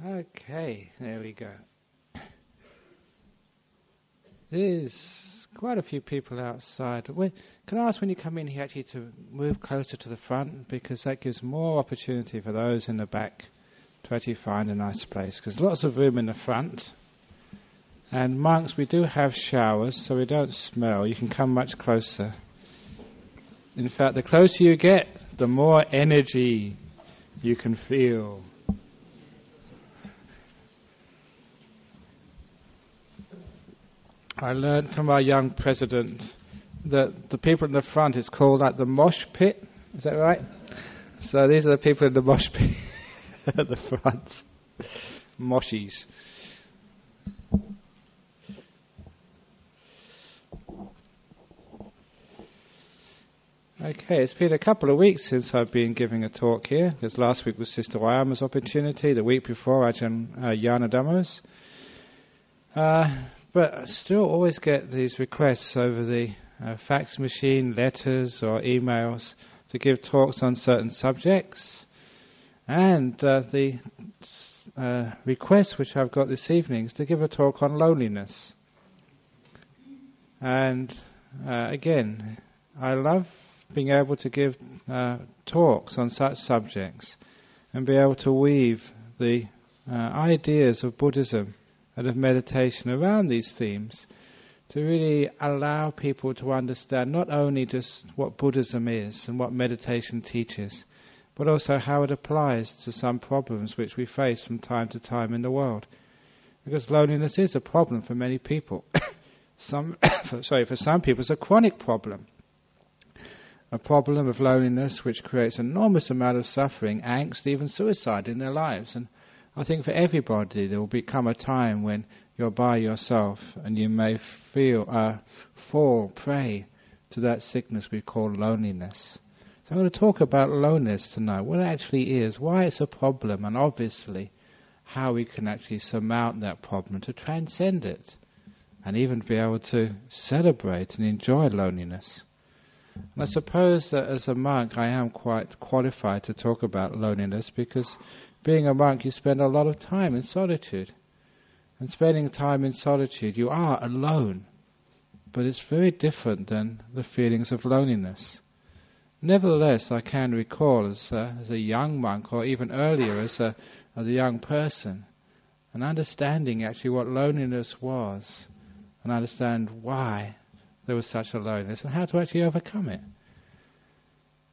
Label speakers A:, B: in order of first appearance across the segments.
A: Okay, there we go. There's quite a few people outside. Can I ask when you come in here actually to move closer to the front, because that gives more opportunity for those in the back to actually find a nice place, because lots of room in the front. And monks, we do have showers, so we don't smell. You can come much closer. In fact, the closer you get, the more energy you can feel. I learned from our young president that the people in the front, it's called like the mosh pit. Is that right? So these are the people in the mosh pit at the front. Moshies. Okay, it's been a couple of weeks since I've been giving a talk here, because last week was Sister Wayama's opportunity, the week before Ajahn Braham's. But I still always get these requests over the fax machine, letters or emails to give talks on certain subjects. And the request which I've got this evening is to give a talk on loneliness. And again, I love being able to give talks on such subjects and be able to weave the ideas of Buddhism and of meditation around these themes, to really allow people to understand not only just what Buddhism is and what meditation teaches, but also how it applies to some problems which we face from time to time in the world. Because loneliness is a problem for many people. For some people it's a chronic problem. A problem of loneliness which creates an enormous amount of suffering, angst, even suicide in their lives. And I think for everybody there will become a time when you're by yourself and you may fall prey to that sickness we call loneliness. So I'm going to talk about loneliness tonight, what it actually is, why it's a problem, and obviously how we can actually surmount that problem to transcend it and even be able to celebrate and enjoy loneliness. And I suppose that as a monk I am quite qualified to talk about loneliness, because being a monk you spend a lot of time in solitude. And spending time in solitude you are alone, but it's very different than the feelings of loneliness. Nevertheless, I can recall as a young monk, or even earlier as a young person, and understanding actually what loneliness was, and understand why there was such a loneliness and how to actually overcome it.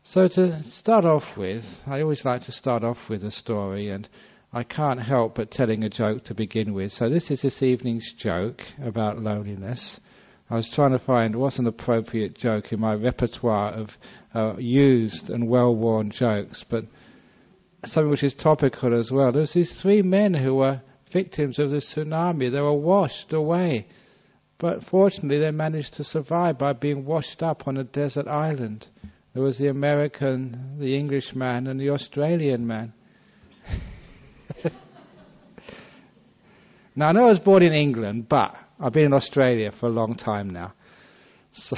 A: So to start off with, I always like to start off with a story, and I can't help but telling a joke to begin with. So this is this evening's joke about loneliness. I was trying to find what's an appropriate joke in my repertoire of used and well-worn jokes, but something which is topical as well. There was these three men who were victims of the tsunami. They were washed away. But fortunately they managed to survive by being washed up on a desert island. There was the American, the Englishman, and the Australian man. Now, I know I was born in England, but I've been in Australia for a long time now. So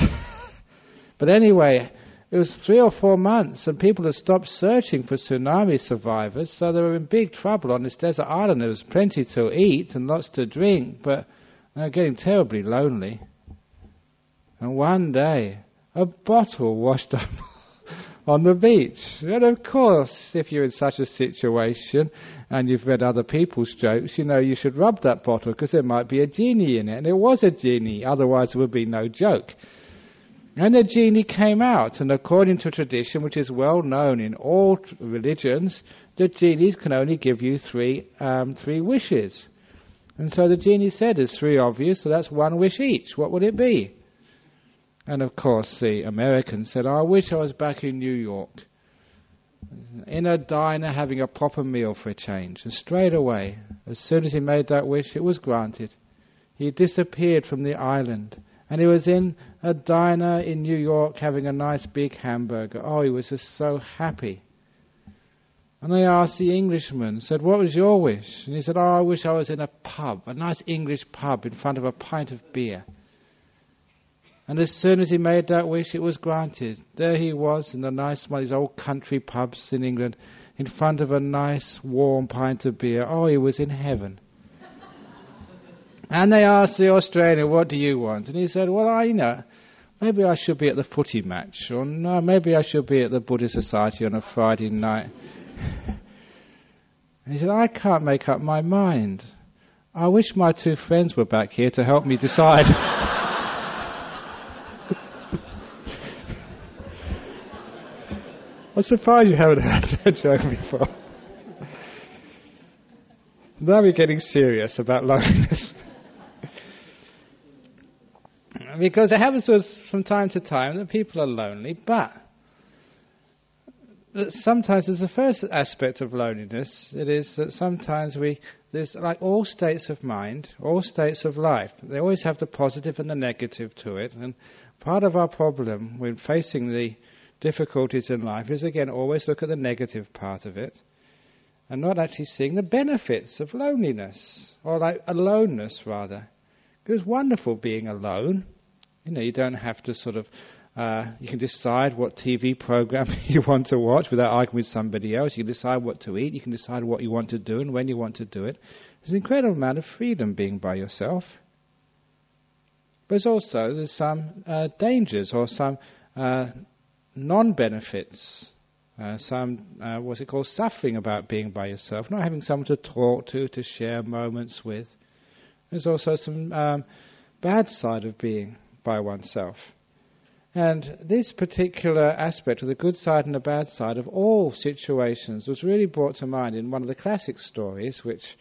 A: but anyway, it was 3 or 4 months, and people had stopped searching for tsunami survivors, so they were in big trouble on this desert island. There was plenty to eat and lots to drink, but they were getting terribly lonely. And one day, a bottle washed up on the beach. And of course, if you're in such a situation and you've read other people's jokes, you know you should rub that bottle because there might be a genie in it. And it was a genie, otherwise there would be no joke. And the genie came out, and according to tradition, which is well known in all religions, the genies can only give you three wishes. And so the genie said, there's 3 of you, so that's 1 wish each. What would it be? And of course the American said, I wish I was back in New York, in a diner having a proper meal for a change. And straight away, as soon as he made that wish, it was granted. He disappeared from the island, and he was in a diner in New York having a nice big hamburger. Oh, he was just so happy. And they asked the Englishman, said, what was your wish? And he said, I wish I was in a pub, a nice English pub in front of a pint of beer. And as soon as he made that wish, it was granted. There he was in the nice one of these old country pubs in England, in front of a nice warm pint of beer. Oh, he was in heaven. And they asked the Australian, what do you want? And he said, well, maybe I should be at the footy match, or no, maybe I should be at the Buddhist Society on a Friday night. And he said, I can't make up my mind. I wish my two friends were back here to help me decide. I'm surprised you haven't heard that joke before. Now we're getting serious about loneliness. Because it happens to us from time to time that people are lonely, but that sometimes as the first aspect of loneliness, it is that sometimes there's like all states of mind, all states of life. They always have the positive and the negative to it. And part of our problem when facing the difficulties in life is, again, always look at the negative part of it and not actually seeing the benefits of loneliness, or like aloneness rather. Because it's wonderful being alone. You don't have to sort of, you can decide what TV program you want to watch without arguing with somebody else. You can decide what to eat. You can decide what you want to do and when you want to do it. There's an incredible amount of freedom being by yourself. But there's some dangers or some non-benefits, some suffering about being by yourself, not having someone to talk to share moments with. There's also some bad side of being by oneself. And this particular aspect of the good side and the bad side of all situations was really brought to mind in one of the classic stories, which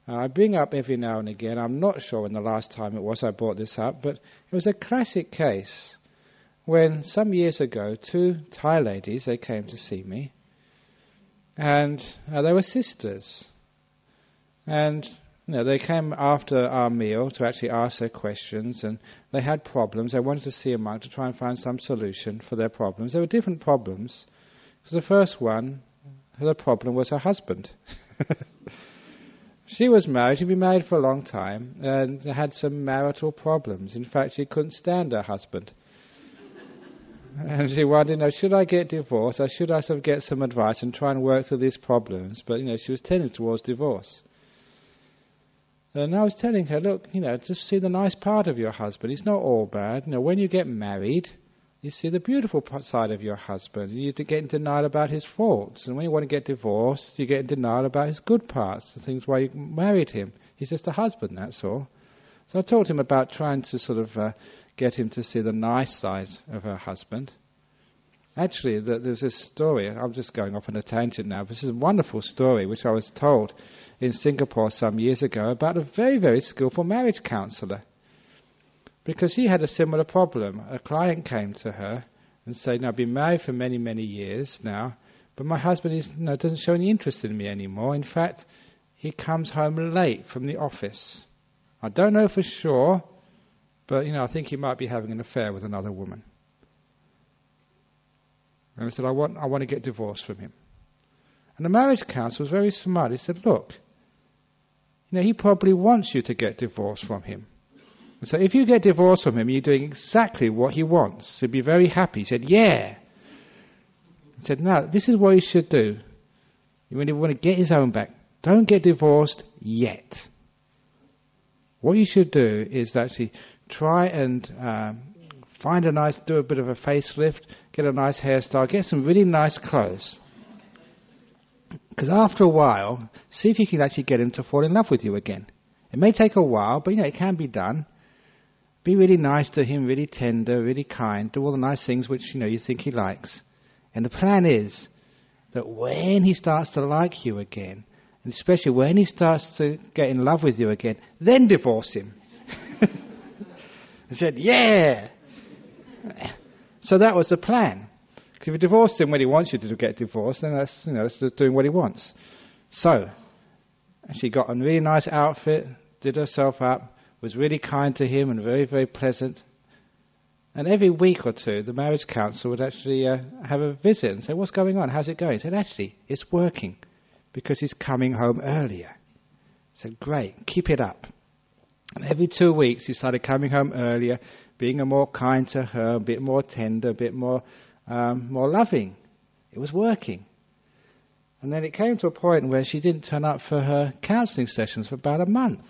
A: I bring up every now and again. I'm not sure when the last time it was I brought this up, but it was a classic case when some years ago, two Thai ladies, they came to see me, and they were sisters. And they came after our meal to actually ask their questions, and they had problems. They wanted to see a monk to try and find some solution for their problems. There were different problems. Because the first one, the problem was her husband. She was married. She'd been married for a long time and had some marital problems. In fact, she couldn't stand her husband. And she wanted, should I get divorced, or should I sort of get some advice and try and work through these problems? But, she was tending towards divorce. And I was telling her, look, just see the nice part of your husband. He's not all bad. When you get married, you see the beautiful side of your husband. You get in denial about his faults. And when you want to get divorced, you get in denial about his good parts, the things why you married him. He's just a husband, that's all. So I talked to him about trying to sort of get him to see the nice side of her husband. Actually, there's this story. I'm just going off on a tangent now. But this is a wonderful story which I was told in Singapore some years ago about a very, very skillful marriage counsellor. Because she had a similar problem. A client came to her and said, I've been married for many, many years now, but my husband doesn't show any interest in me anymore. In fact, he comes home late from the office. I don't know for sure, but I think he might be having an affair with another woman. And I said, I want to get divorced from him. And the marriage counsellor was very smart. He said, look, he probably wants you to get divorced from him. And so if you get divorced from him, you're doing exactly what he wants. He'd be very happy. He said, yeah. He said, no, this is what you should do. When you want to get his own back, don't get divorced yet. What you should do is actually try and do a bit of a facelift, get a nice hairstyle, get some really nice clothes. Because after a while, see if you can actually get him to fall in love with you again. It may take a while, but it can be done. Be really nice to him, really tender, really kind, do all the nice things which you think he likes. And the plan is that when he starts to like you again, and especially when he starts to get in love with you again, then divorce him. I said, yeah! So that was the plan. Because if you divorce him when he wants you to get divorced, then that's just doing what he wants. So she got a really nice outfit, did herself up, was really kind to him and very, very pleasant. And every week or two, the marriage counsellor would actually have a visit and say, what's going on? How's it going? He said, actually, it's working because he's coming home earlier. I said, great, keep it up. And every 2 weeks, he started coming home earlier, being more kind to her, a bit more tender, a bit more loving. It was working. And then it came to a point where she didn't turn up for her counselling sessions for about a month.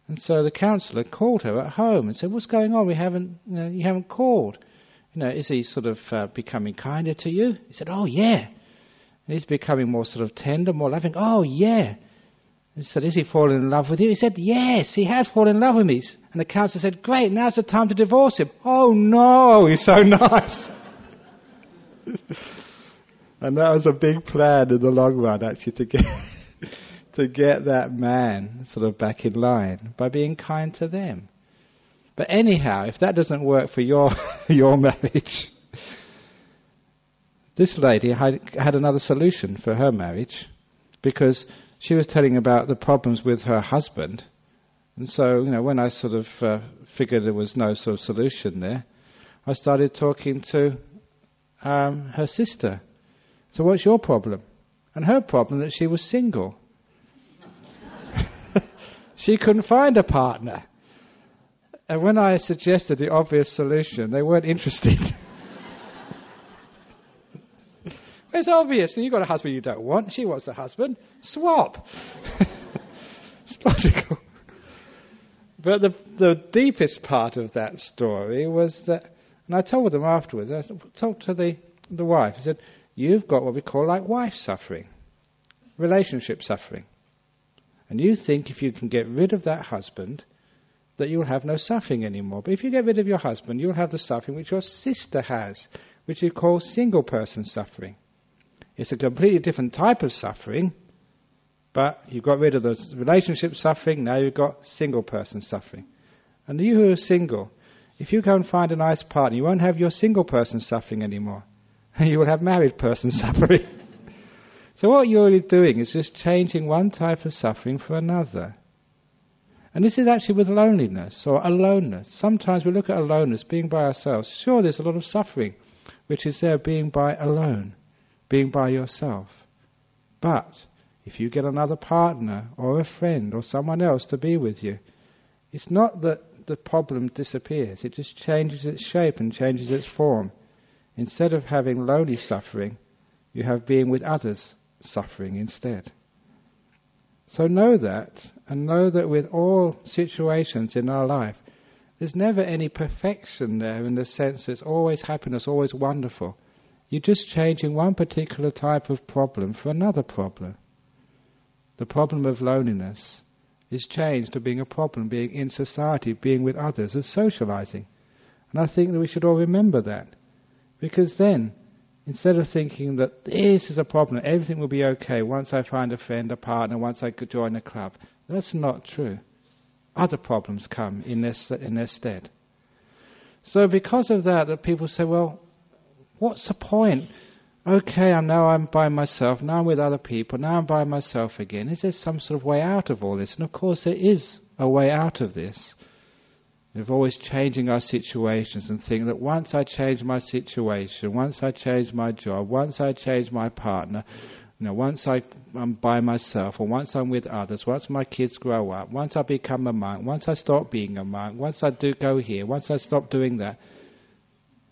A: And so the counsellor called her at home and said, "What's going on? You haven't called. Is he sort of becoming kinder to you?" He said, "Oh, yeah." And he's becoming more sort of tender, more loving. "Oh, yeah." He said, "Is he falling in love with you?" He said, "Yes, he has fallen in love with me." And the counsellor said, "Great, now's the time to divorce him." "Oh, no, he's so nice." And that was a big plan in the long run, actually, to get that man sort of back in line by being kind to them. But anyhow, if that doesn't work for your marriage, this lady had another solution for her marriage, because she was telling about the problems with her husband. And so, when I sort of figured there was no sort of solution there, I started talking to her sister. "So what's your problem?" And her problem, that she was single. She couldn't find a partner. And when I suggested the obvious solution, they weren't interested. It's obvious. You've got a husband you don't want. She wants a husband. Swap. It's logical. But the deepest part of that story was that, and I told them afterwards, I talked to the wife. I said, "You've got what we call like wife suffering, relationship suffering. And you think if you can get rid of that husband, that you'll have no suffering anymore. But if you get rid of your husband, you'll have the suffering which your sister has, which you call single person suffering. It's a completely different type of suffering, but you got rid of the relationship suffering, now you've got single person suffering. And you who are single, if you go and find a nice partner, you won't have your single person suffering anymore. You will have married person suffering." So what you're really doing is just changing one type of suffering for another. And this is actually with loneliness or aloneness. Sometimes we look at aloneness, being by ourselves. Sure, there's a lot of suffering, which is there being by alone, being by yourself. But if you get another partner or a friend or someone else to be with you, it's not that the problem disappears. It just changes its shape and changes its form. Instead of having lonely suffering, you have being with others suffering instead. So know that, and know that with all situations in our life, there's never any perfection there in the sense it's always happiness, always wonderful. You're just changing one particular type of problem for another problem. The problem of loneliness is changed to being a problem, being in society, being with others, of socializing. And I think that we should all remember that. Because then, instead of thinking that this is a problem, everything will be okay once I find a friend, a partner, once I could join a club, that's not true. Other problems come in their stead. So because of that people say, well, what's the point? Okay, now I'm by myself, now I'm with other people, now I'm by myself again. Is there some sort of way out of all this? And of course there is a way out of this. We're always changing our situations and think that once I change my situation, once I change my job, once I change my partner, once I'm by myself, or once I'm with others, once my kids grow up, once I become a monk, once I stop being a monk, once I do go here, once I stop doing that,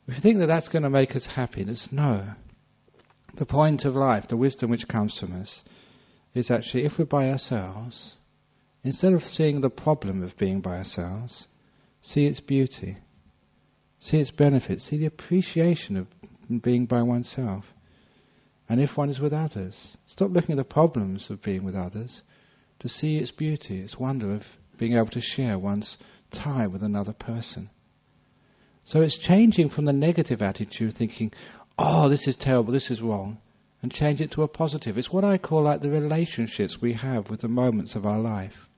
A: we think that that's going to make us happiness. No. The point of life, the wisdom which comes from us, is actually if we're by ourselves, instead of seeing the problem of being by ourselves, see its beauty, see its benefits, see the appreciation of being by oneself. And if one is with others, stop looking at the problems of being with others, to see its beauty, its wonder of being able to share one's time with another person. So it's changing from the negative attitude, thinking, oh, this is terrible, this is wrong, and change it to a positive. It's what I call like the relationships we have with the moments of our life.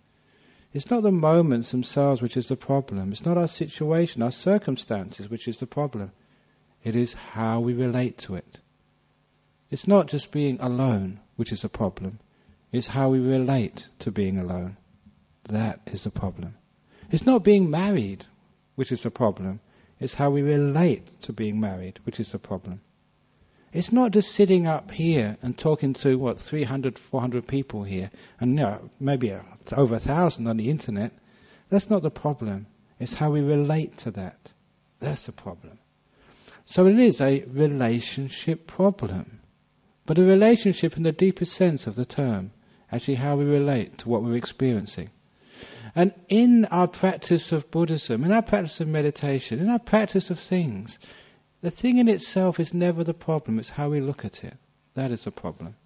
A: It's not the moments themselves which is the problem. It's not our situation, our circumstances which is the problem. It is how we relate to it. It's not just being alone which is the problem. It's how we relate to being alone. That is the problem. It's not being married which is the problem. It's how we relate to being married which is the problem. It's not just sitting up here and talking to, 300, 400 people here, and maybe over 1,000 on the internet. That's not the problem. It's how we relate to that. That's the problem. So it is a relationship problem. but a relationship in the deepest sense of the term, actually how we relate to what we're experiencing. And in our practice of Buddhism, in our practice of meditation, in our practice of things, the thing in itself is never the problem, it's how we look at it. That is the problem.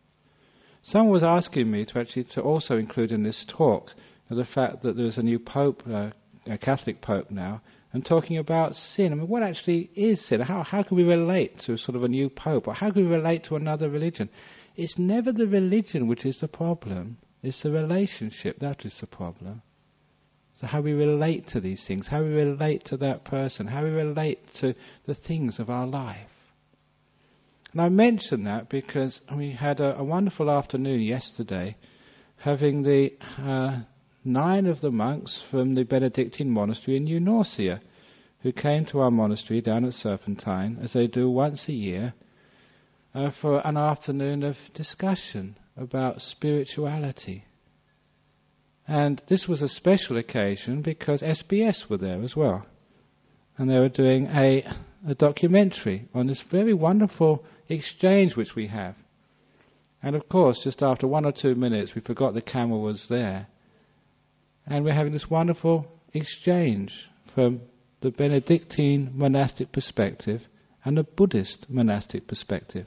A: Someone was asking me to also include in this talk the fact that there's a new Pope, a Catholic Pope now, and talking about sin. I mean, what actually is sin? How can we relate to sort of a new Pope? Or how can we relate to another religion? It's never the religion which is the problem. It's the relationship that is the problem. So how we relate to these things, how we relate to that person, how we relate to the things of our life. And I mention that because we had a wonderful afternoon yesterday having the 9 of the monks from the Benedictine monastery in Indonesia who came to our monastery down at Serpentine, as they do once a year, for an afternoon of discussion about spirituality. And this was a special occasion because SBS were there as well. And they were doing a documentary on this very wonderful exchange which we have. And of course, just after 1 or 2 minutes, we forgot the camera was there. And we're having this wonderful exchange from the Benedictine monastic perspective and the Buddhist monastic perspective.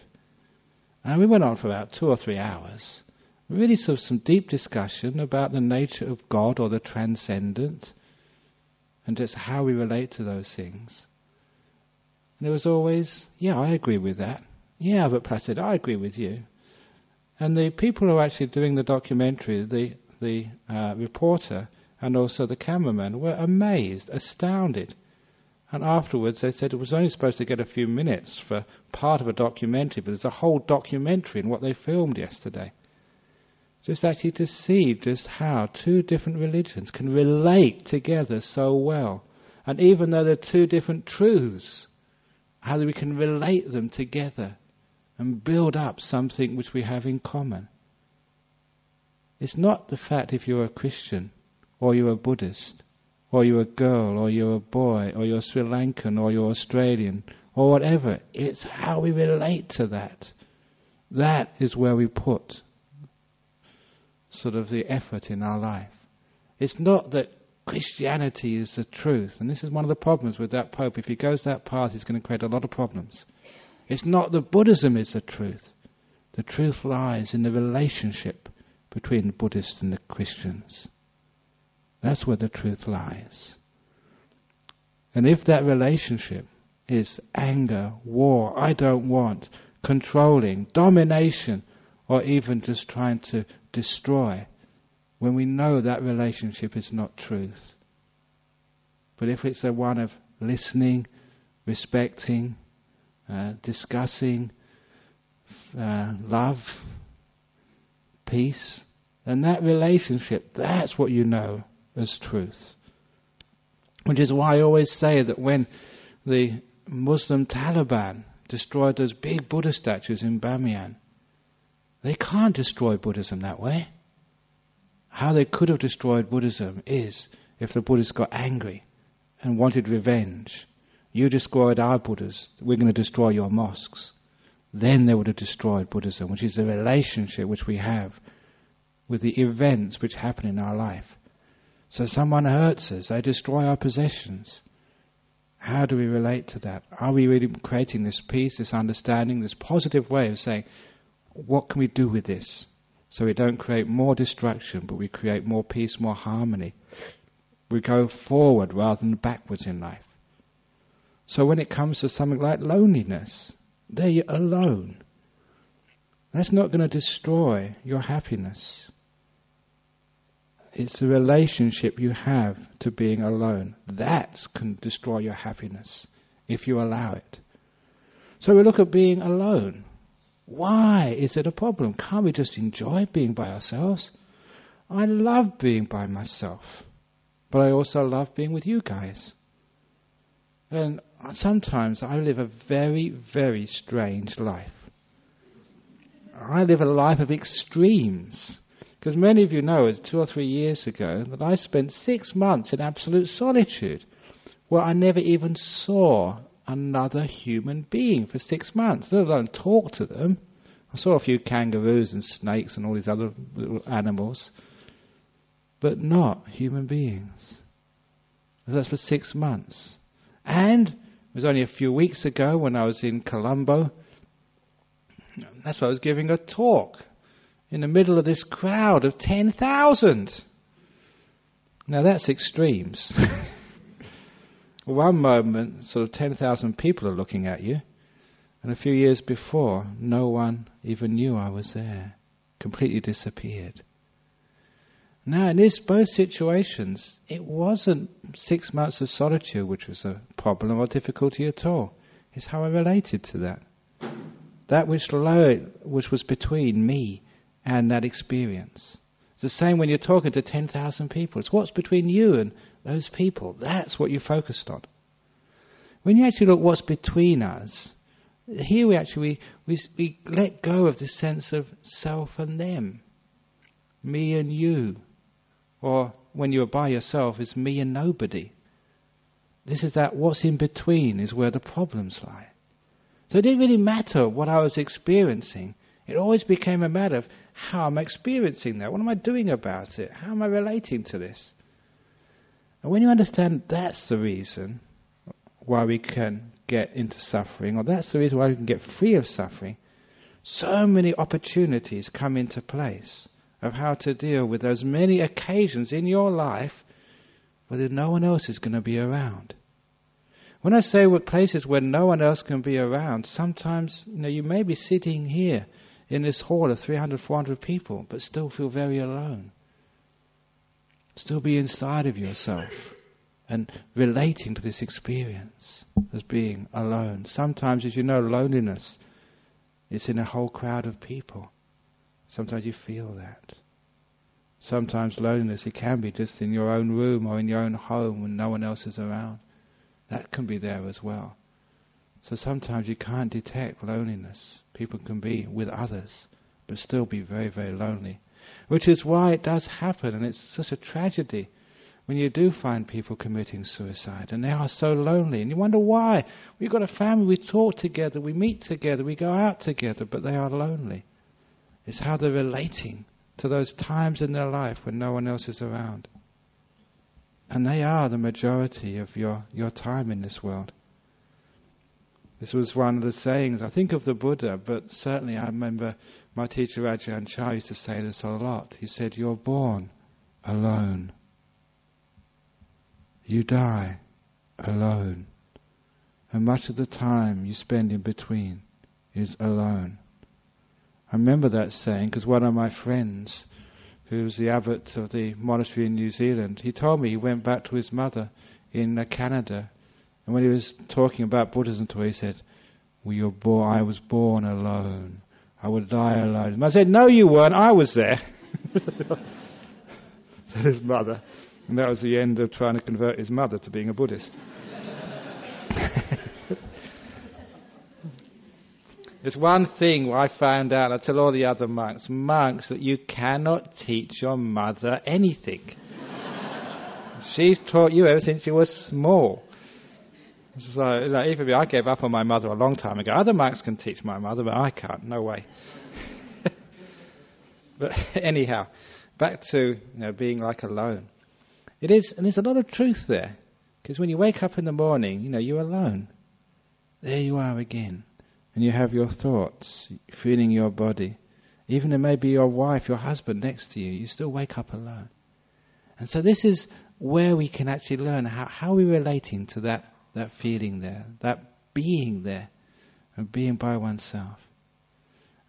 A: And we went on for about 2 or 3 hours. Really sort of some deep discussion about the nature of God or the transcendent and just how we relate to those things. And it was always, yeah, I agree with that. Yeah, but Placid, I agree with you. And the people who were actually doing the documentary, the reporter and also the cameraman, were amazed, astounded. And afterwards they said it was only supposed to get a few minutes for part of a documentary, but there's a whole documentary in what they filmed yesterday. Just actually to see just how 2 different religions can relate together so well. And even though they're 2 different truths, how we can relate them together and build up something which we have in common. It's not the fact if you're a Christian, or you're a Buddhist, or you're a girl, or you're a boy, or you're Sri Lankan, or you're Australian, or whatever. It's how we relate to that. That is where we put sort of the effort in our life. It's not that Christianity is the truth, and this is one of the problems with that Pope. If he goes that path, he's going to create a lot of problems. It's not that Buddhism is the truth. The truth lies in the relationship between the Buddhists and the Christians. That's where the truth lies. And if that relationship is anger, war, I don't want, controlling, domination, or even just trying to destroy, when we know that relationship is not truth. But if it's a one of listening, respecting, discussing, love, peace, then that relationship, that's what you know as truth. Which is why I always say that when the Muslim Taliban destroyed those big Buddha statues in Bamiyan, they can't destroy Buddhism that way. How they could have destroyed Buddhism is if the Buddhists got angry and wanted revenge. You destroyed our Buddhas, we're going to destroy your mosques. Then they would have destroyed Buddhism, which is the relationship which we have with the events which happen in our life. So someone hurts us, they destroy our possessions. How do we relate to that? Are we really creating this peace, this understanding, this positive way of saying, what can we do with this? So we don't create more destruction, but we create more peace, more harmony. We go forward rather than backwards in life. So when it comes to something like loneliness, there you're alone. That's not going to destroy your happiness. It's the relationship you have to being alone. That can destroy your happiness if you allow it. So we look at being alone. Why is it a problem? Can't we just enjoy being by ourselves? I love being by myself, but I also love being with you guys. And sometimes I live a very, very strange life. I live a life of extremes. Because many of you know, it was 2 or 3 years ago, that I spent 6 months in absolute solitude, where I never even saw another human being for 6 months, let alone talk to them. I saw a few kangaroos and snakes and all these other little animals, but not human beings. And that's for 6 months. And it was only a few weeks ago when I was in Colombo. That's why I was giving a talk in the middle of this crowd of 10,000. Now that's extremes. One moment, sort of 10,000 people are looking at you, and a few years before, no one even knew I was there. Completely disappeared. Now, in both situations, it wasn't 6 months of solitude which was a problem or difficulty at all. It's how I related to that. That which was between me and that experience. It's the same when you're talking to 10,000 people. It's what's between you and those people. That's what you focused on. When you actually look what's between us, here we let go of this sense of self and them. Me and you. Or when you're by yourself, it's me and nobody. This is that what's in between is where the problems lie. So it didn't really matter what I was experiencing. It always became a matter of how am I experiencing that? What am I doing about it? How am I relating to this? And when you understand that's the reason why we can get into suffering, or that's the reason why we can get free of suffering, so many opportunities come into place of how to deal with those many occasions in your life where no one else is going to be around. When I say with places where no one else can be around, sometimes you may be sitting here in this hall of 300, 400 people, but still feel very alone. Still be inside of yourself and relating to this experience as being alone. Sometimes, as you know, loneliness is in a whole crowd of people. Sometimes you feel that. Sometimes loneliness, it can be just in your own room or in your own home when no one else is around. That can be there as well. So sometimes you can't detect loneliness. People can be with others, but still be very, very lonely. Which is why it does happen, and it's such a tragedy when you do find people committing suicide, and they are so lonely, and you wonder why. We've got a family, we talk together, we meet together, we go out together, but they are lonely. It's how they're relating to those times in their life when no one else is around. And they are the majority of your time in this world. This was one of the sayings, I think of the Buddha, but certainly I remember my teacher Ajahn Brahm used to say this a lot. He said, you're born alone. You die alone. And much of the time you spend in between is alone. I remember that saying because one of my friends, who was the abbot of the monastery in New Zealand, he told me he went back to his mother in Canada, and when he was talking about Buddhism to her, he said, I was born alone. I would die alone. And I said, no you weren't, I was there. Said his mother. And that was the end of trying to convert his mother to being a Buddhist. There's one thing I found out, I tell all the other monks, that you cannot teach your mother anything. She's taught you ever since you were small. So, even I gave up on my mother a long time ago. Other monks can teach my mother, but I can't. No way. But anyhow, back to being like alone. It is, and there's a lot of truth there. Because when you wake up in the morning, you're alone. There you are again. And you have your thoughts, feeling your body. Even it may be your wife, your husband next to you, you still wake up alone. And so this is where we can actually learn how we're relating to that feeling there, that being there, and being by oneself.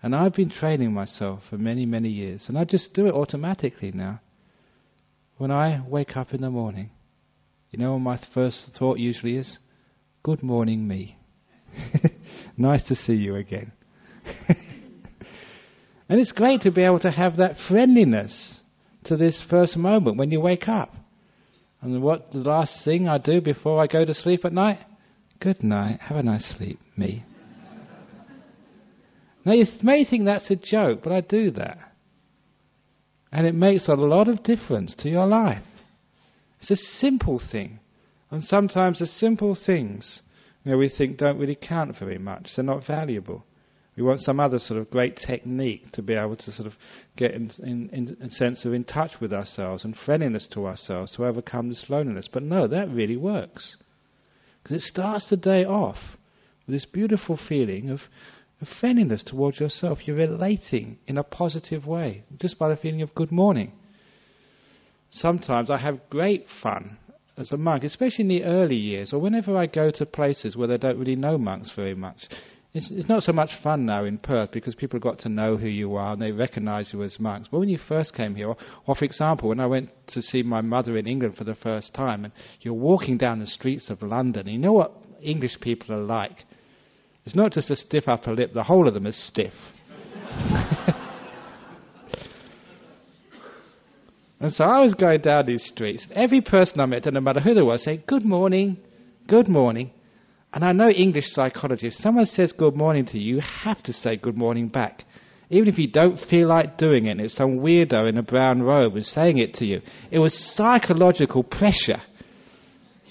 A: And I've been training myself for many, many years, and I just do it automatically now. When I wake up in the morning, what my first thought usually is? Good morning, me. Nice to see you again. And it's great to be able to have that friendliness to this first moment when you wake up. And what the last thing I do before I go to sleep at night? Good night, have a nice sleep, me. Now you may think that's a joke, but I do that. And it makes a lot of difference to your life. It's a simple thing. And sometimes the simple things we think don't really count very much. They're not valuable. We want some other sort of great technique to be able to sort of get in a sense of in touch with ourselves and friendliness to ourselves to overcome this loneliness. But no, that really works. Because it starts the day off with this beautiful feeling of friendliness towards yourself. You're relating in a positive way, just by the feeling of good morning. Sometimes I have great fun as a monk, especially in the early years, or whenever I go to places where they don't really know monks very much. It's not so much fun now in Perth because people have got to know who you are and they recognise you as monks. But when you first came here, or for example, when I went to see my mother in England for the first time, and you're walking down the streets of London, and you know what English people are like. It's not just a stiff upper lip, the whole of them is stiff. And so I was going down these streets, and every person I met, no matter who they were, saying, good morning, good morning. And I know English psychology. If someone says good morning to you, you have to say good morning back. Even if you don't feel like doing it, and it's some weirdo in a brown robe who's saying it to you. It was psychological pressure.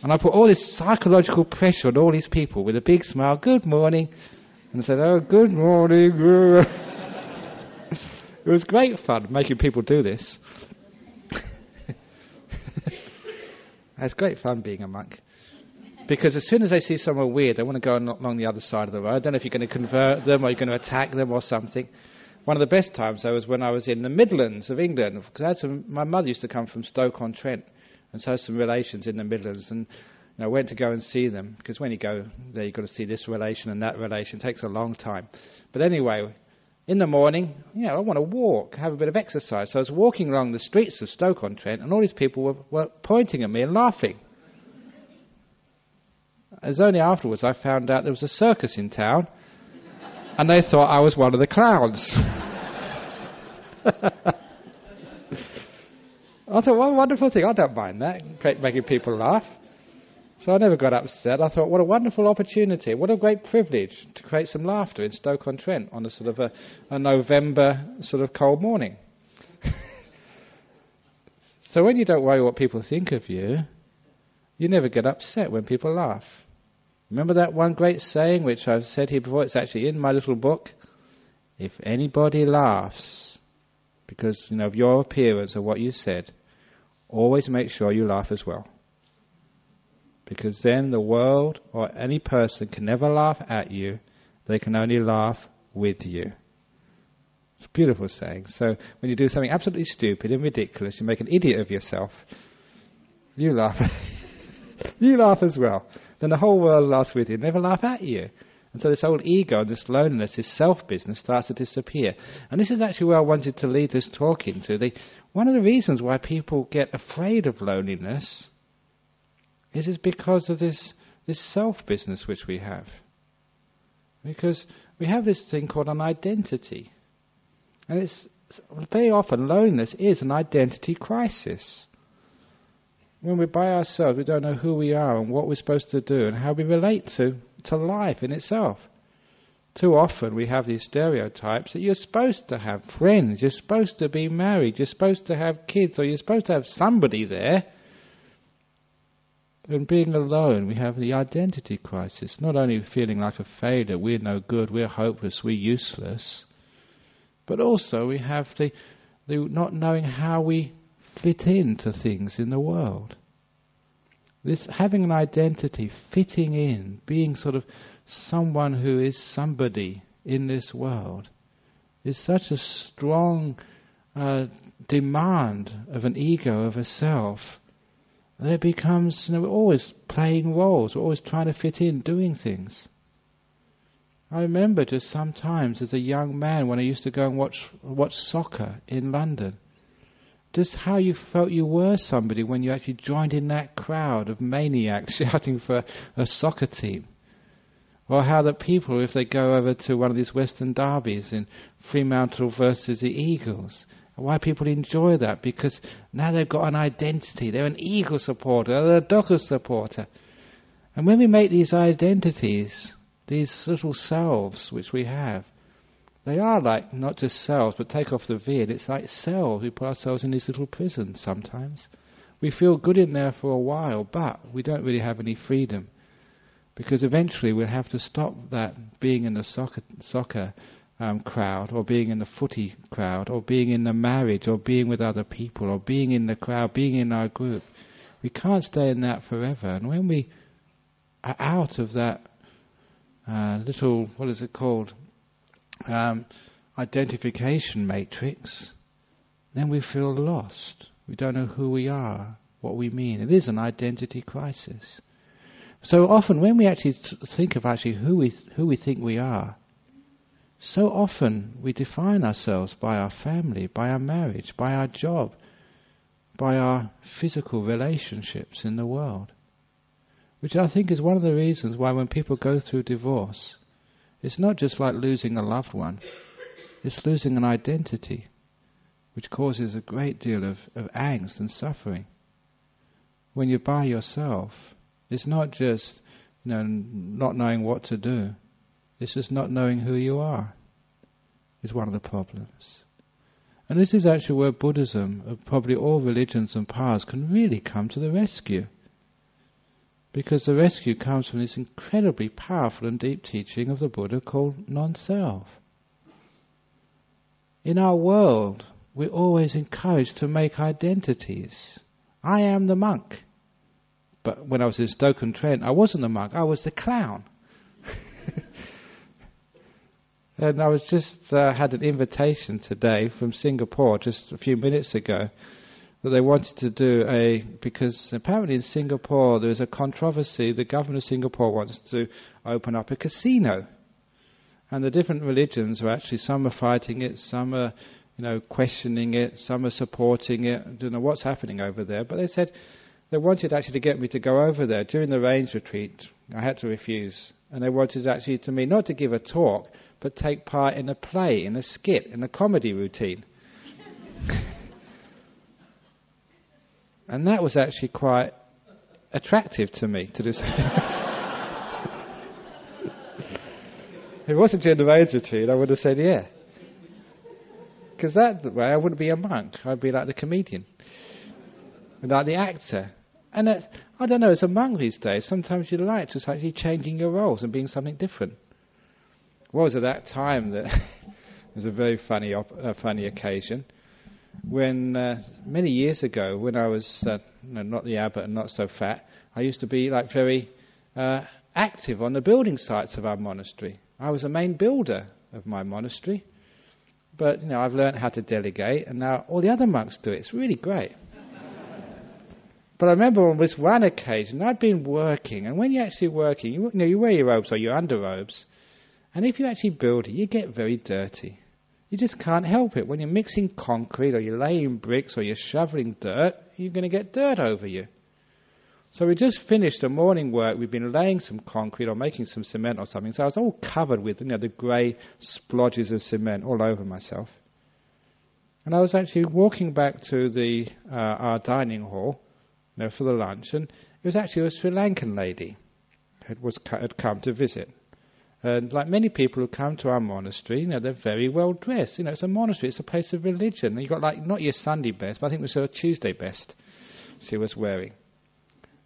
A: And I put all this psychological pressure on all these people with a big smile, good morning. And I said, oh, good morning. It was great fun making people do this. It's great fun being a monk. Because as soon as they see someone weird, they want to go along the other side of the road. I don't know if you're going to convert them or you're going to attack them or something. One of the best times, though, was when I was in the Midlands of England. Because my mother used to come from Stoke-on-Trent, and so I had some relations in the Midlands. And I went to go and see them. Because when you go there, you've got to see this relation and that relation. It takes a long time. But anyway, in the morning, I want to walk, have a bit of exercise. So I was walking along the streets of Stoke-on-Trent, and all these people were pointing at me and laughing. It was only afterwards I found out there was a circus in town, and they thought I was one of the clowns. I thought, what a wonderful thing. I don't mind that, making people laugh. So I never got upset. I thought, what a wonderful opportunity. What a great privilege to create some laughter in Stoke-on-Trent on a sort of a November sort of cold morning. So when you don't worry what people think of you, you never get upset when people laugh. Remember that one great saying which I've said here before? It's actually in my little book. If anybody laughs because of your appearance or what you said, always make sure you laugh as well. Because then the world or any person can never laugh at you. They can only laugh with you. It's a beautiful saying. So when you do something absolutely stupid and ridiculous, you make an idiot of yourself, you laugh. You laugh as well. Then the whole world laughs with you, never laugh at you. And so this old ego, this loneliness, this self-business starts to disappear. And this is actually where I wanted to lead this talk into. One of the reasons why people get afraid of loneliness is because of this self-business which we have. Because we have this thing called an identity. And it's very often loneliness is an identity crisis. When we're by ourselves, we don't know who we are and what we're supposed to do and how we relate to life in itself. Too often we have these stereotypes that you're supposed to have friends, you're supposed to be married, you're supposed to have kids, or you're supposed to have somebody there. And being alone, we have the identity crisis. Not only feeling like a failure, we're no good, we're hopeless, we're useless, but also we have the not knowing how we fit into things in the world. This having an identity, fitting in, being sort of someone who is somebody in this world, is such a strong demand of an ego, of a self, that it becomes, we're always playing roles, we're always trying to fit in, doing things. I remember just sometimes as a young man when I used to go and watch soccer in London, just how you felt you were somebody when you actually joined in that crowd of maniacs shouting for a soccer team. Or how the people, if they go over to one of these Western derbies in Fremantle versus the Eagles, why people enjoy that, because now they've got an identity. They're an Eagle supporter, they're a Docker supporter. And when we make these identities, these little selves which we have, they are like not just cells, but take off the V, and it's like cells. We put ourselves in these little prisons sometimes. We feel good in there for a while, but we don't really have any freedom. Because eventually we'll have to stop that being in the soccer crowd, or being in the footy crowd, or being in the marriage, or being with other people, or being in the crowd, being in our group. We can't stay in that forever. And when we are out of that little, what is it called, identification matrix, then we feel lost. We don't know who we are, what we mean. It is an identity crisis. So often when we actually think of actually who we think we are, so often we define ourselves by our family, by our marriage, by our job, by our physical relationships in the world. Which I think is one of the reasons why when people go through divorce, it's not just like losing a loved one, it's losing an identity, which causes a great deal of angst and suffering. When you're by yourself, it's not just not knowing what to do, it's just not knowing who you are, is one of the problems. And this is actually where Buddhism, of probably all religions and paths, can really come to the rescue. Because the rescue comes from this incredibly powerful and deep teaching of the Buddha called non-self. In our world, we're always encouraged to make identities. I am the monk. But when I was in Stoke-on-Trent, I wasn't the monk, I was the clown. And I was just had an invitation today from Singapore just a few minutes ago that they wanted to do because apparently in Singapore there is a controversy. The government of Singapore wants to open up a casino. And the different religions are actually, some are fighting it, some are questioning it, some are supporting it. I don't know what's happening over there. But they said they wanted actually to get me to go over there. During the Rains retreat, I had to refuse. And they wanted actually to me not to give a talk, but take part in a play, in a skit, in a comedy routine. And that was actually quite attractive to me, to do something. If it wasn't during the Rains retreat, I would have said yeah. Because that way I wouldn't be a monk, I'd be like the comedian, like the actor. And that's, I don't know, as a monk these days, sometimes you like just actually changing your roles and being something different. What was at that time that it was a very funny occasion when many years ago, when I was not the abbot and not so fat, I used to be very active on the building sites of our monastery. I was the main builder of my monastery, but I've learned how to delegate, and now all the other monks do it. It's really great. But I remember on this one occasion, I'd been working, and when you're actually working, you wear your robes or your underrobes, and if you actually build it, you get very dirty. You just can't help it. When you're mixing concrete, or you're laying bricks, or you're shoveling dirt, you're going to get dirt over you. So we just finished the morning work. We've been laying some concrete or making some cement or something, so I was all covered with the grey splodges of cement all over myself. And I was actually walking back to our dining hall, for the lunch, and it was actually a Sri Lankan lady had come to visit. And like many people who come to our monastery, they're very well dressed. It's a monastery, it's a place of religion. And you've got not your Sunday best, but I think it was her Tuesday best she was wearing.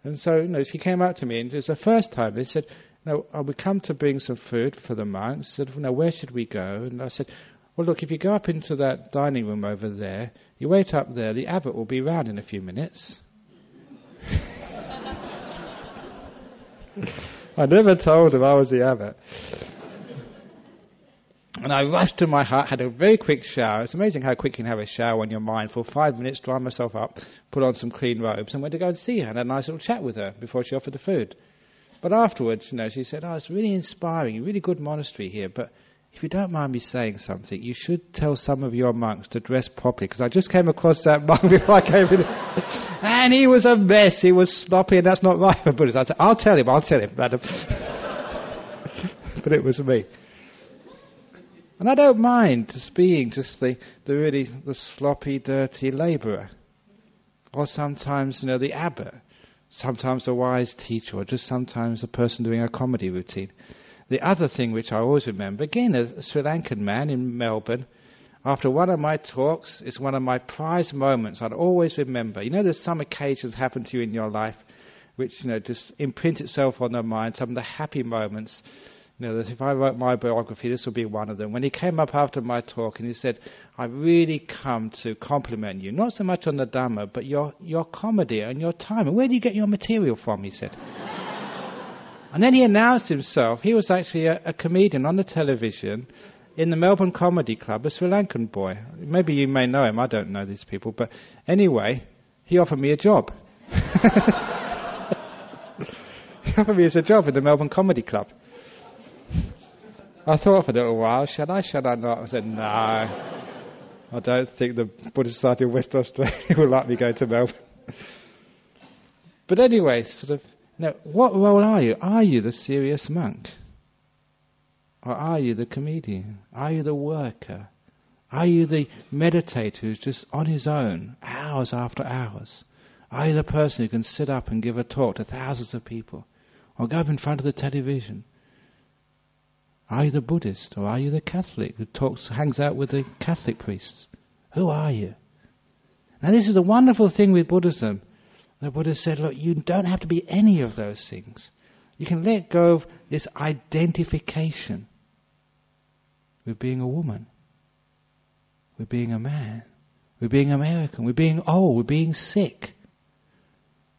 A: And so, she came up to me, and it was the first time they said, we come to bring some food for the monks. Said, where should we go? And I said, well, look, if you go up into that dining room over there, you wait up there, the abbot will be round in a few minutes. I never told him I was the abbot. And I rushed to my hut, had a very quick shower. It's amazing how quick you can have a shower when you're mindful. 5 minutes, dry myself up, put on some clean robes, and went to go and see her and had a nice little chat with her before she offered the food. But afterwards, she said, it's really inspiring, really good monastery here, but if you don't mind me saying something, you should tell some of your monks to dress properly, because I just came across that monk before I came in. And he was a mess, he was sloppy, and that's not right for Buddhists. I said, I'll tell him, madam. But it was me. And I don't mind just being the sloppy, dirty labourer. Or sometimes, the abbot. Sometimes a wise teacher, or just sometimes a person doing a comedy routine. The other thing which I always remember, again, a Sri Lankan man in Melbourne, after one of my talks, it's one of my prized moments I'd always remember. There's some occasions happen to you in your life, which just imprints itself on their mind. Some of the happy moments. That if I wrote my biography, this would be one of them. When he came up after my talk and he said, "I've really come to compliment you, not so much on the Dhamma, but your comedy and your time. And where do you get your material from?" he said. And then he announced himself. He was actually a comedian on the television in the Melbourne Comedy Club, a Sri Lankan boy. Maybe you may know him, I don't know these people. But anyway, he offered me a job. He offered me a job in the Melbourne Comedy Club. I thought for a little while, should I not? I said, no, I don't think the Buddhist Society of West Australia will let me go to Melbourne. But anyway, what role are you? Are you the serious monk? Or are you the comedian? Are you the worker? Are you the meditator who's just on his own, hours after hours? Are you the person who can sit up and give a talk to thousands of people? Or go up in front of the television? Are you the Buddhist, or are you the Catholic who hangs out with the Catholic priests? Who are you? Now this is the wonderful thing with Buddhism. The Buddha said, look, you don't have to be any of those things. You can let go of this identification with being a woman, with being a man, with being American, with being old, with being sick.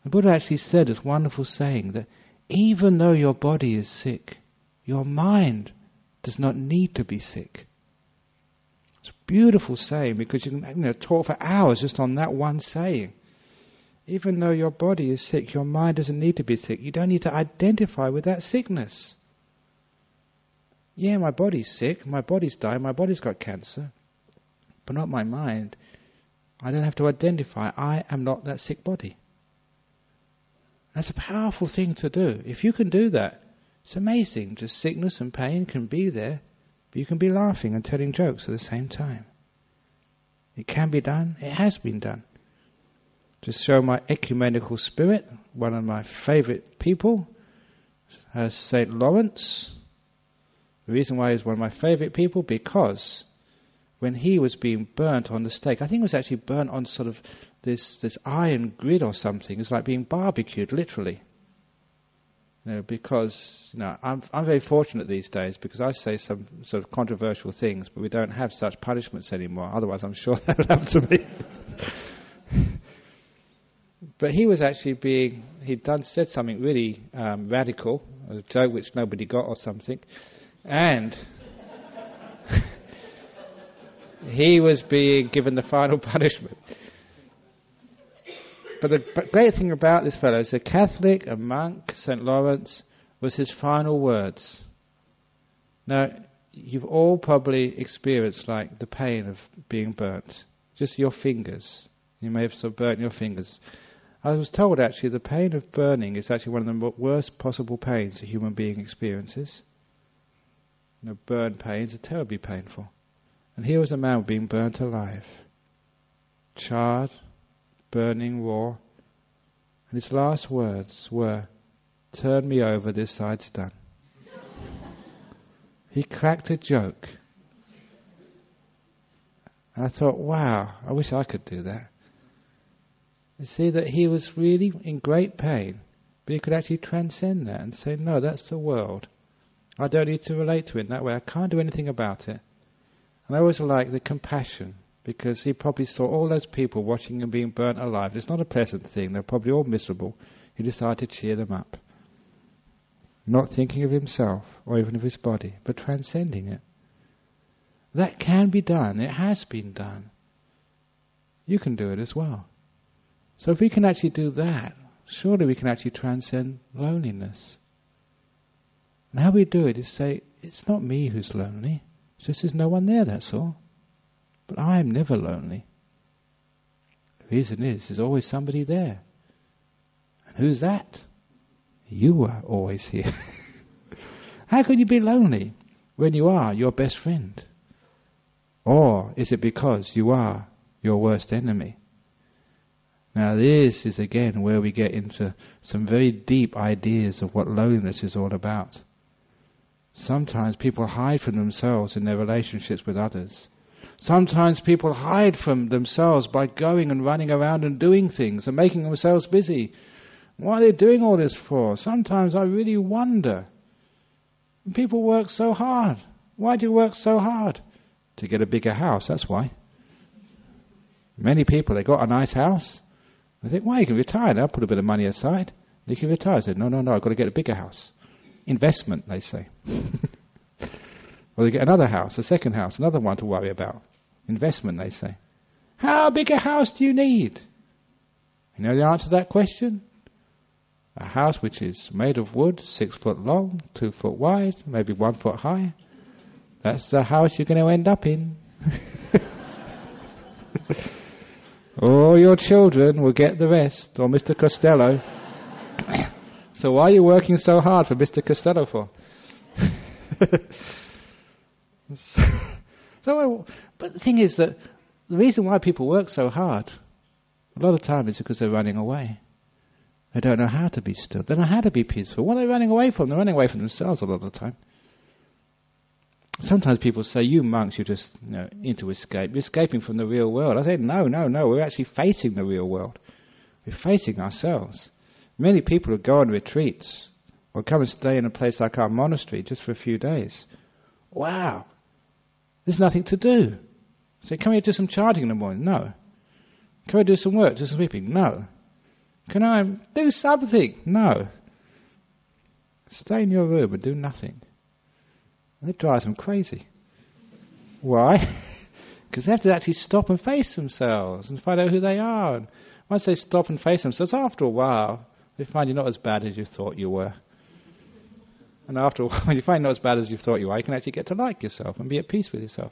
A: The Buddha actually said this wonderful saying that even though your body is sick, your mind does not need to be sick. It's a beautiful saying because you can talk for hours just on that one saying. Even though your body is sick, your mind doesn't need to be sick. You don't need to identify with that sickness. Yeah, my body's sick, my body's dying, my body's got cancer, but not my mind. I don't have to identify. I am not that sick body. That's a powerful thing to do. If you can do that, it's amazing. Just sickness and pain can be there, but you can be laughing and telling jokes at the same time. It can be done. It has been done. To show my ecumenical spirit, one of my favourite people, St. Lawrence. The reason why he's one of my favourite people, because when he was being burnt on the stake, I think it was actually burnt on sort of this iron grid or something. It's like being barbecued, literally. Because I'm very fortunate these days because I say some sort of controversial things, but we don't have such punishments anymore. Otherwise, I'm sure that would happen to me. But he was actually said something really radical, a joke which nobody got or something, and he was being given the final punishment. But the great thing about this fellow is a Catholic, a monk, St. Lawrence, was his final words. Now, you've all probably experienced like the pain of being burnt. Just your fingers. You may have sort of burnt your fingers. I was told actually the pain of burning is actually one of the worst possible pains a human being experiences. Burn pains are terribly painful. And here was a man being burnt alive. Charred, burning raw, and his last words were, "Turn me over, this side's done." He cracked a joke. And I thought, wow, I wish I could do that. You see that he was really in great pain, but he could actually transcend that and say, no, that's the world. I don't need to relate to it in that way. I can't do anything about it. And I always like the compassion, because he probably saw all those people watching him being burnt alive. It's not a pleasant thing. They're probably all miserable. He decided to cheer them up. Not thinking of himself or even of his body, but transcending it. That can be done. It has been done. You can do it as well. So if we can actually do that, surely we can actually transcend loneliness. And how we do it is say, it's not me who's lonely. It's just there's no one there, that's all. But I am never lonely. The reason is, there's always somebody there. And who's that? You are always here. How could you be lonely when you are your best friend? Or is it because you are your worst enemy? Now this is again where we get into some very deep ideas of what loneliness is all about. Sometimes people hide from themselves in their relationships with others. Sometimes people hide from themselves by going and running around and doing things and making themselves busy. What are they doing all this for? Sometimes I really wonder. People work so hard. Why do you work so hard? To get a bigger house, that's why. Many people, they got a nice house. They think, well, you can retire now, put a bit of money aside. You can retire. I said, no, I've got to get a bigger house. Investment, they say. Or they get another house, a second house, another one to worry about. Investment, they say. How big a house do you need? You know the answer to that question? A house which is made of wood, 6 foot long, 2 foot wide, maybe 1 foot high. That's the house you're going to end up in. All your children will get the rest, or Mr. Costello. So why are you working so hard for Mr. Costello for? But the thing is that the reason why people work so hard, a lot of time is because they're running away. They don't know how to be still. They don't know how to be peaceful. What are they running away from? They're running away from themselves a lot of the time. Sometimes people say, you monks, you're just into escape. You're escaping from the real world. I say, no. We're actually facing the real world. We're facing ourselves. Many people who go on retreats or come and stay in a place like our monastery just for a few days. Wow. There's nothing to do. So can we do some chanting in the morning? No. Can we do some work, do some sweeping? No. Can I do something? No. Stay in your room and do nothing. It drives them crazy. Why? Because they have to actually stop and face themselves and find out who they are. And once they stop and face themselves, after a while, they find you're not as bad as you thought you were. And after a while, when you find not as bad as you thought you are, you can actually get to like yourself and be at peace with yourself.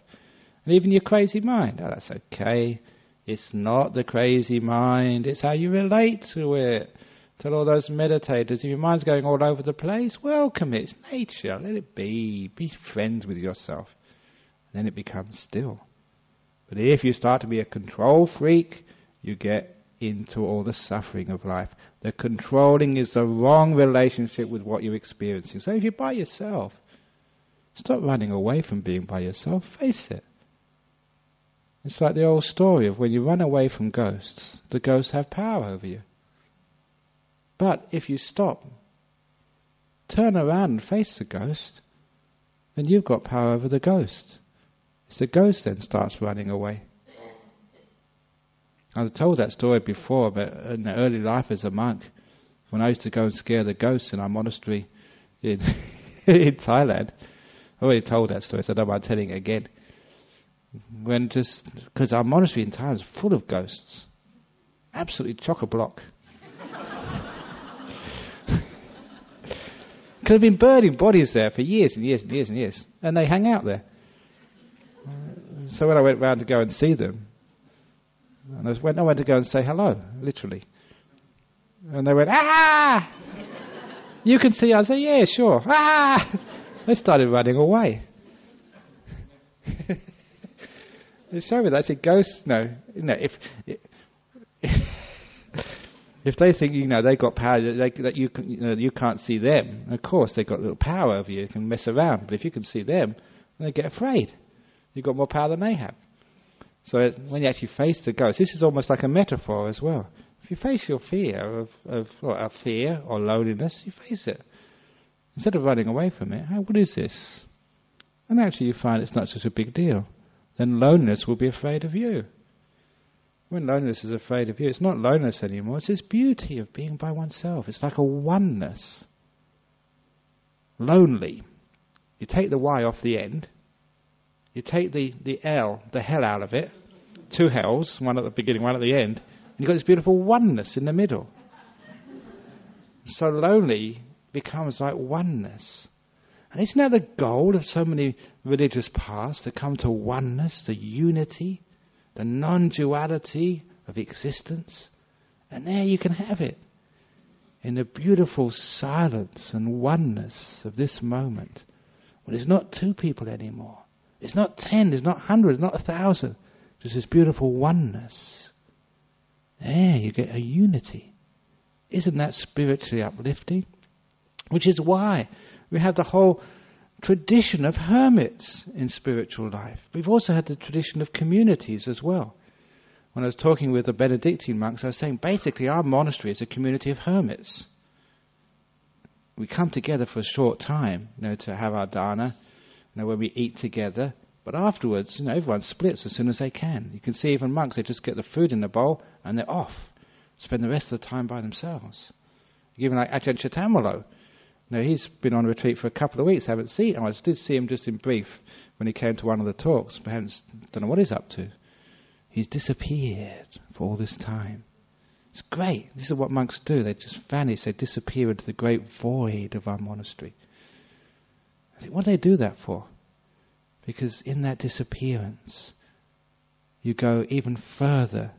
A: And even your crazy mind, oh, that's okay. It's not the crazy mind, it's how you relate to it. Tell all those meditators, if your mind's going all over the place, welcome it. It's nature. Let it be. Be friends with yourself. And then it becomes still. But if you start to be a control freak, you get into all the suffering of life. The controlling is the wrong relationship with what you're experiencing. So if you're by yourself, stop running away from being by yourself. Face it. It's like the old story of when you run away from ghosts, the ghosts have power over you. But if you stop, turn around and face the ghost, then you've got power over the ghost. It's the ghost then starts running away. I've told that story before, but in the early life as a monk, when I used to go and scare the ghosts in our monastery in in Thailand. I already told that story, so I don't mind telling it again. Because our monastery in Thailand is full of ghosts. Absolutely chock-a-block. Because they've been burning bodies there for years and years and years and years. And they hang out there. So when I went round to go and see them, and I went to go and say hello, literally. And they went, ah! You can see us? I said, yeah, sure. Ah! They started running away. They showed me that. I said, ghosts, if they think they got power, that you can't see them. Of course, they've got a little power over you. You can mess around, but if you can see them, they get afraid. You've got more power than they have. So when you actually face the ghost, this is almost like a metaphor as well. If you face your fear of fear or loneliness, you face it instead of running away from it. What is this? And actually, you find it's not such a big deal. Then loneliness will be afraid of you. When loneliness is afraid of you, it's not loneliness anymore. It's this beauty of being by oneself. It's like a oneness. Lonely. You take the Y off the end. You take the L, the hell out of it. 2 hells, one at the beginning, one at the end. And you've got this beautiful oneness in the middle. So lonely becomes like oneness. And isn't that the goal of so many religious paths, to come to oneness, the unity, the non-duality of existence? And there you can have it, in the beautiful silence and oneness of this moment. Well, it's not 2 people anymore. It's not 10, it's not 100, it's not 1,000. Just this beautiful oneness. There you get a unity. Isn't that spiritually uplifting? Which is why we have the whole tradition of hermits in spiritual life. We've also had the tradition of communities as well, when I was talking with the Benedictine monks, I was saying basically our monastery is a community of hermits. We come together for a short time, to have our dana, when we eat together. But afterwards, everyone splits as soon as they can. You can see even monks, they just get the food in the bowl and they're off. Spend the rest of the time by themselves. Even like Ajahn Cattamalo, he's been on retreat for a couple of weeks. I haven't seen him. I did see him just in brief when he came to one of the talks, but I don't know what he's up to. He's disappeared for all this time. It's great. This is what monks do. They just vanish. They disappear into the great void of our monastery. I think, what do they do that for? Because in that disappearance, you go even further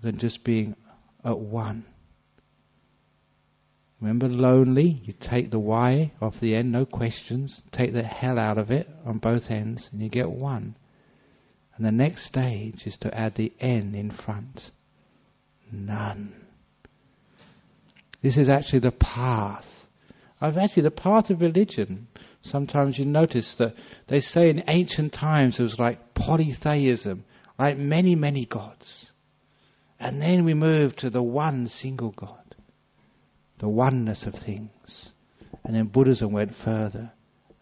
A: than just being at one. Remember, lonely, you take the Y off the end, no questions, take the hell out of it on both ends, and you get one. And the next stage is to add the N in front. None. This is actually the path. The path of religion. Sometimes you notice that they say in ancient times it was like polytheism, like many, many gods. And then we move to the one single God, the oneness of things. And then Buddhism went further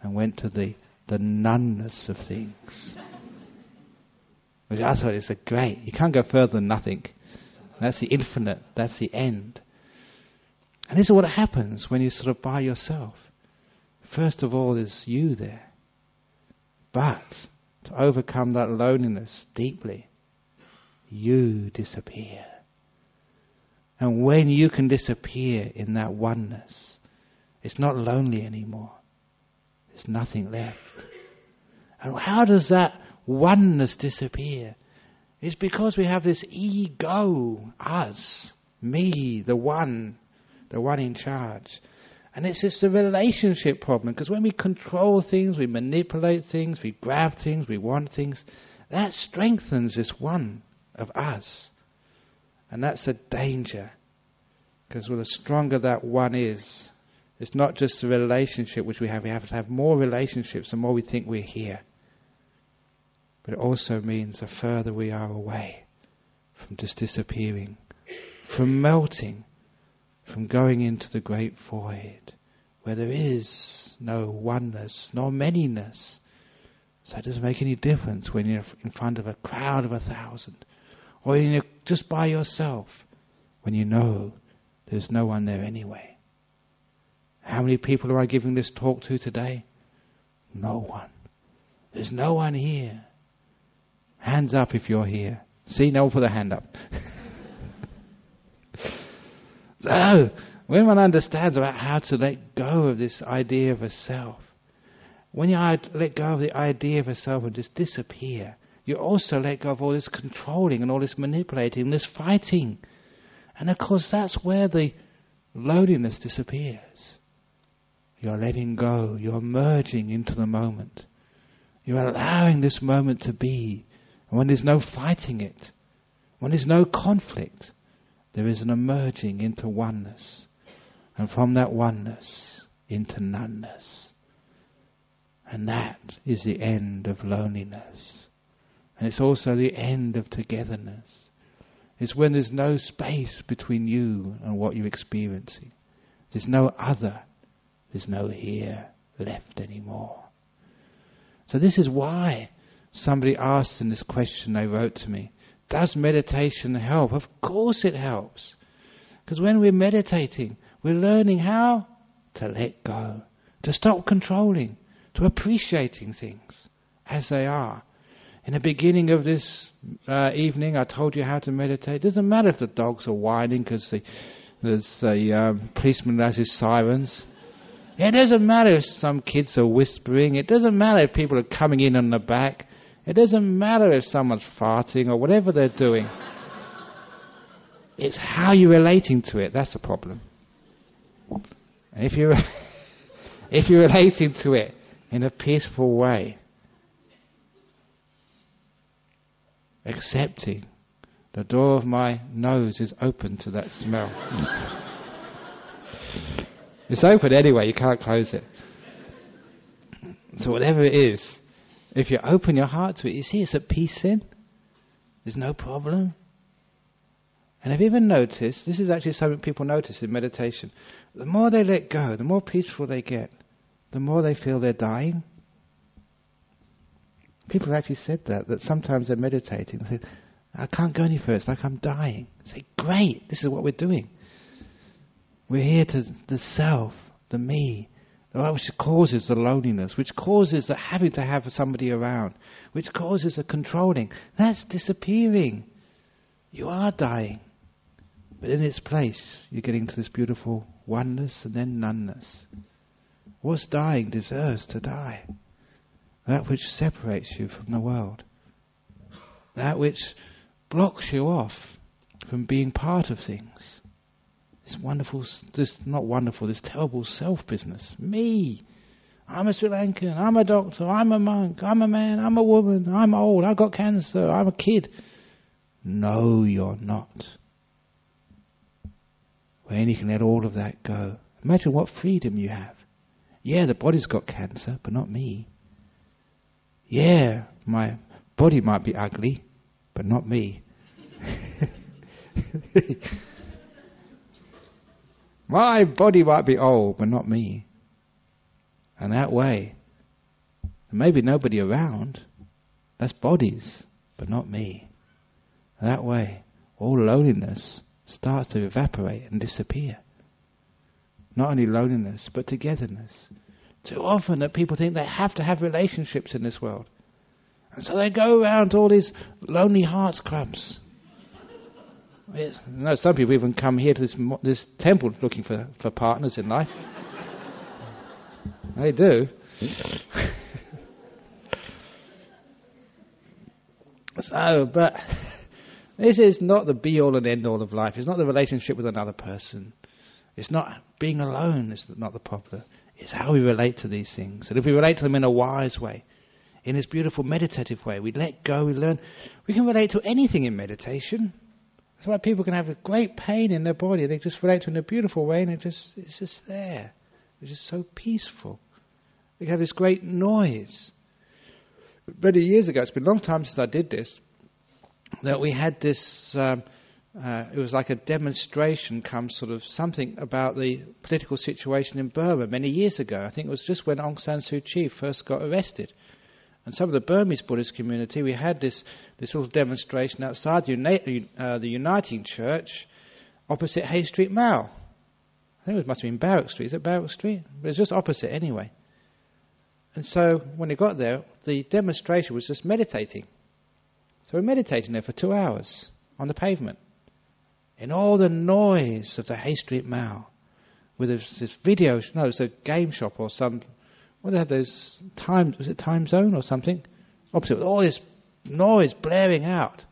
A: and went to the noneness of things. Which I thought is great. You can't go further than nothing. That's the infinite. That's the end. And this is what happens when you're sort of by yourself. First of all, there's you there. But to overcome that loneliness deeply, you disappear. And when you can disappear in that oneness, it's not lonely anymore. There's nothing left. And how does that oneness disappear? It's because we have this ego, us, me, the one in charge. And it's just a relationship problem, because when we control things, we manipulate things, we grab things, we want things, that strengthens this one of us. And that's a danger, because the stronger that one is, it's not just the relationship which we have to have more relationships the more we think we're here. But it also means the further we are away from just disappearing, from melting, from going into the great void, where there is no oneness, nor manyness. So it doesn't make any difference when you're in front of a crowd of 1,000, or when you're just by yourself, when you know there's no one there anyway. How many people are I giving this talk to today? No one. There's no one here. Hands up if you're here. See, no one put a hand up. So, when one understands about how to let go of this idea of a self, when you let go of the idea of a self and just disappear, you also let go of all this controlling and all this manipulating, this fighting. And of course that's where the loneliness disappears. You're letting go, you're merging into the moment. You're allowing this moment to be. And when there's no fighting it, when there's no conflict, there is an emerging into oneness. And from that oneness into noneness. And that is the end of loneliness. And it's also the end of togetherness. It's when there's no space between you and what you're experiencing. There's no other. There's no here left anymore. So this is why somebody asked in this question they wrote to me, does meditation help? Of course it helps. Because when we're meditating, we're learning how to let go, to stop controlling, to appreciating things as they are. In the beginning of this evening, I told you how to meditate. It doesn't matter if the dogs are whining because there's the policeman has his sirens. It doesn't matter if some kids are whispering. It doesn't matter if people are coming in on the back. It doesn't matter if someone's farting or whatever they're doing. It's how you're relating to it. That's the problem. And if you're relating to it in a peaceful way, accepting, the door of my nose is open to that smell. It's open anyway, you can't close it. So whatever it is, if you open your heart to it, you see it's at peace then. There's no problem. And have you ever noticed, this is actually something people notice in meditation, the more they let go, the more peaceful they get, the more they feel they're dying. People have actually said that sometimes they're meditating, they say, I can't go any further, it's like I'm dying. I say, great, this is what we're doing. We're here to the self, the me, which causes the loneliness, which causes the having to have somebody around, which causes the controlling. That's disappearing. You are dying. But in its place, you're getting to this beautiful oneness and then noneness. What's dying deserves to die. That which separates you from the world. That which blocks you off from being part of things. This terrible self-business. Me. I'm a Sri Lankan, I'm a doctor, I'm a monk, I'm a man, I'm a woman, I'm old, I've got cancer, I'm a kid. No, you're not. When you can let all of that go, imagine what freedom you have. Yeah, the body's got cancer, but not me. Yeah, my body might be ugly, but not me. My body might be old, but not me. And that way, maybe nobody around, that's bodies, but not me. That way, all loneliness starts to evaporate and disappear. Not only loneliness, but togetherness. Too often that people think they have to have relationships in this world. And so they go around to all these lonely hearts clubs. Some people even come here to this temple looking for partners in life. They do. But this is not the be-all and end-all of life. It's not the relationship with another person. It's not being alone. It's not the problem. It's how we relate to these things. And if we relate to them in a wise way, in this beautiful meditative way, we let go, we learn. We can relate to anything in meditation. That's why people can have a great pain in their body. They just relate to it in a beautiful way, and it's just there. It's just so peaceful. They have this great noise. Many years ago, it's been a long time since I did this, that we had this, it was like a demonstration sort of something about the political situation in Burma many years ago. I think it was just when Aung San Suu Kyi first got arrested. And some of the Burmese Buddhist community, we had this little demonstration outside the Uniting Church opposite Hay Street Mall. I think it must have been Barrack Street. Is it Barrack Street? But it's just opposite anyway. And so when we got there, the demonstration was just meditating. So we're meditating there for 2 hours on the pavement. In all the noise of the Hay Street Mall. With this video, no, it's a game shop or some... Well, they had those was it Time Zone or something? Opposite, with all this noise blaring out.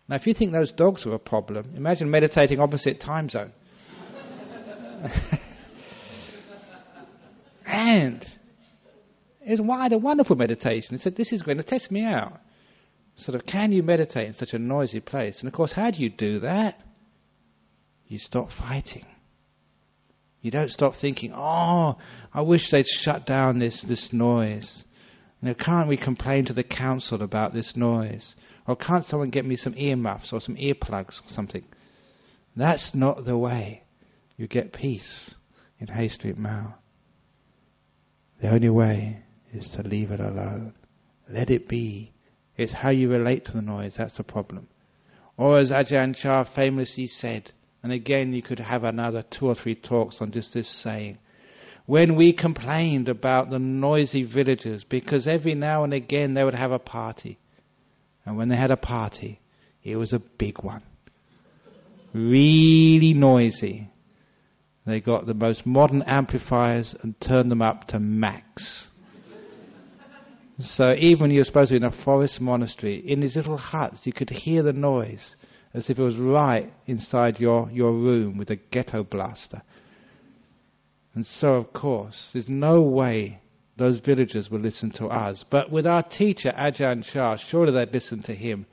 A: Now, if you think those dogs were a problem, imagine meditating opposite Time Zone. And it was a wonderful meditation. It said, this is going to test me out. Sort of, can you meditate in such a noisy place? And of course, how do you do that? You stop fighting. You don't stop thinking, oh, I wish they'd shut down this noise. Can't we complain to the council about this noise? Or can't someone get me some earmuffs or some earplugs or something? That's not the way you get peace in Hay Street Mall. The only way is to leave it alone. Let it be. It's how you relate to the noise, that's the problem. Or as Ajahn Brahm famously said, and again you could have another 2 or 3 talks on just this saying, when we complained about the noisy villagers, because every now and again they would have a party, and when they had a party, it was a big one. Really noisy. They got the most modern amplifiers and turned them up to max. So even when you're supposed to be in a forest monastery, in these little huts, you could hear the noise as if it was right inside your room with a ghetto blaster. And so, of course, there's no way those villagers will listen to us. But with our teacher, Ajahn Brahm, surely they'd listen to him.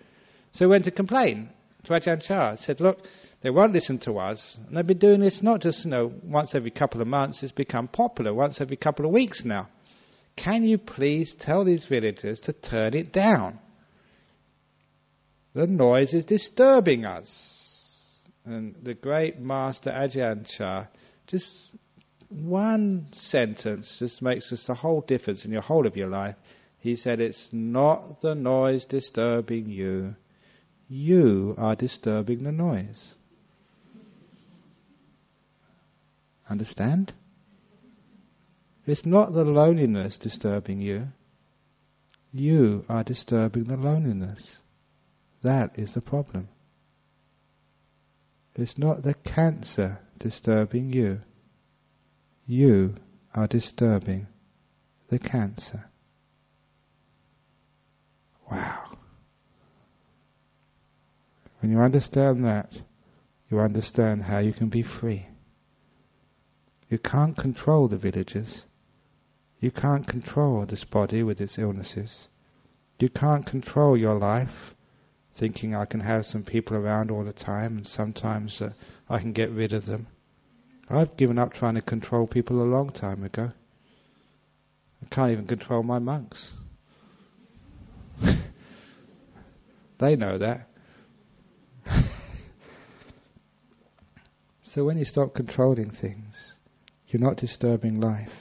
A: So he went to complain to Ajahn Brahm. He said, look, they won't listen to us. And they've been doing this not just, once every couple of months. It's become popular once every couple of weeks now. Can you please tell these villagers to turn it down? The noise is disturbing us. And the great master Ajahn Chah, just one sentence just makes just the whole difference in your whole of your life. He said, it's not the noise disturbing you. You are disturbing the noise. Understand? It's not the loneliness disturbing you. You are disturbing the loneliness. That is the problem. It's not the cancer disturbing you. You are disturbing the cancer. Wow. When you understand that, you understand how you can be free. You can't control the villages. You can't control this body with its illnesses. You can't control your life, thinking I can have some people around all the time and sometimes I can get rid of them. I've given up trying to control people a long time ago. I can't even control my monks. They know that. So when you stop controlling things, you're not disturbing life.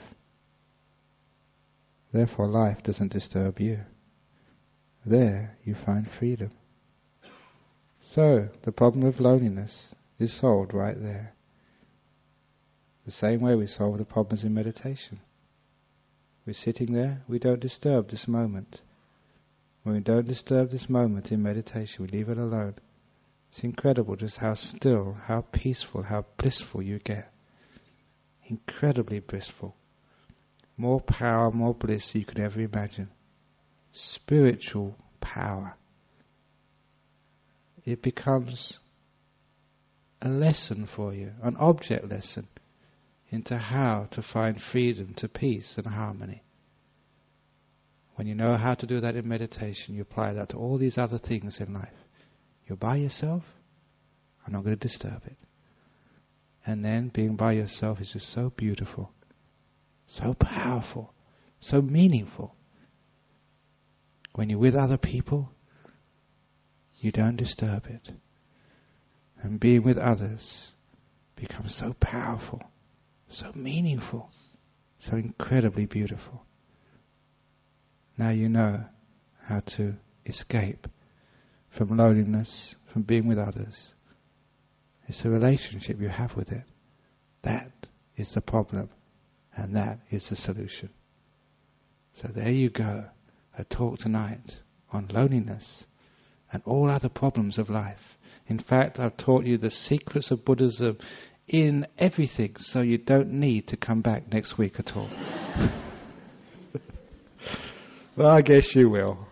A: Therefore life doesn't disturb you. There you find freedom. So the problem of loneliness is solved right there. The same way we solve the problems in meditation. We're sitting there, we don't disturb this moment. When we don't disturb this moment in meditation, we leave it alone. It's incredible just how still, how peaceful, how blissful you get. Incredibly blissful. More power, more bliss you could ever imagine. Spiritual power. It becomes a lesson for you, an object lesson into how to find freedom to peace and harmony. When you know how to do that in meditation, you apply that to all these other things in life. You're by yourself, I'm not going to disturb it. And then being by yourself is just so beautiful, so powerful, so meaningful. When you're with other people, you don't disturb it. And being with others becomes so powerful, so meaningful, so incredibly beautiful. Now you know how to escape from loneliness, from being with others. It's the relationship you have with it. That is the problem, and that is the solution. So there you go, a talk tonight on loneliness and all other problems of life. In fact, I've taught you the secrets of Buddhism in everything, so you don't need to come back next week at all. Well, I guess you will.